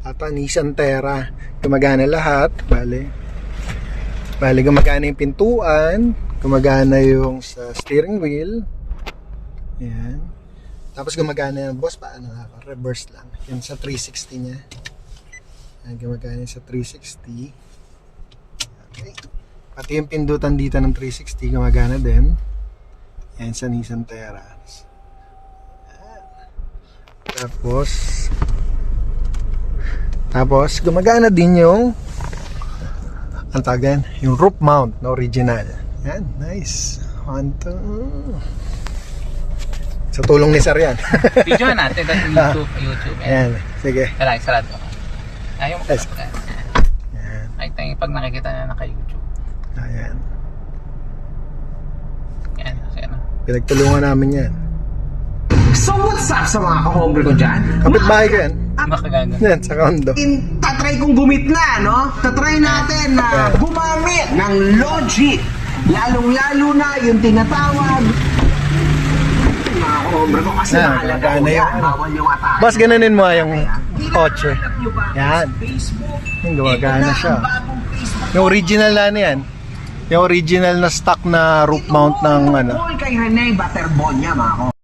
At Nissan Terra. Gumagana lahat. Bale, gumagana yung pintuan. Gumagana yung sa steering wheel. Yan. Tapos gumagana yung boss, paano nga? Reverse lang. Yan sa 360 niya. Yan, gumagana sa 360. Okay. Pati yung pindutan dito ng 360 gumagana din. Yan sa Nissan Terra. Yan. Tapos gumagana din yung ang tagan, yung roof mount na original. Yan, nice. One, two. Sa tulong ni Sir yan. Video natin sa YouTube. Yan, sige. Kailangan sarado. Ayaw mo. Yes. Yan. Ay, tayo pag nakikita na naka-YouTube. Ayan. Yan, kasi ano. Pinagtulungan namin yan. So what's up sa mga ka-hombre ko dyan? Kapit-bahay ko yan. Makagano. Yan, sa condo. Tatry kong gumitna, no? Tatry natin na gumamit ng logic. Lalong-lalo na yung tinatawag mga ka-hombre ko kasi Yan, mahalaga gumagana ko yan. yung- Bawal yung atake. Boss, gananin mo yung kotse. Yan. Facebook. Yung gumagana siya. Ang bagong Facebook. Yung original na ano yan. Yung original na stock na roof mount ng ano. Tungkol kay Rene Baterbonia, mga ka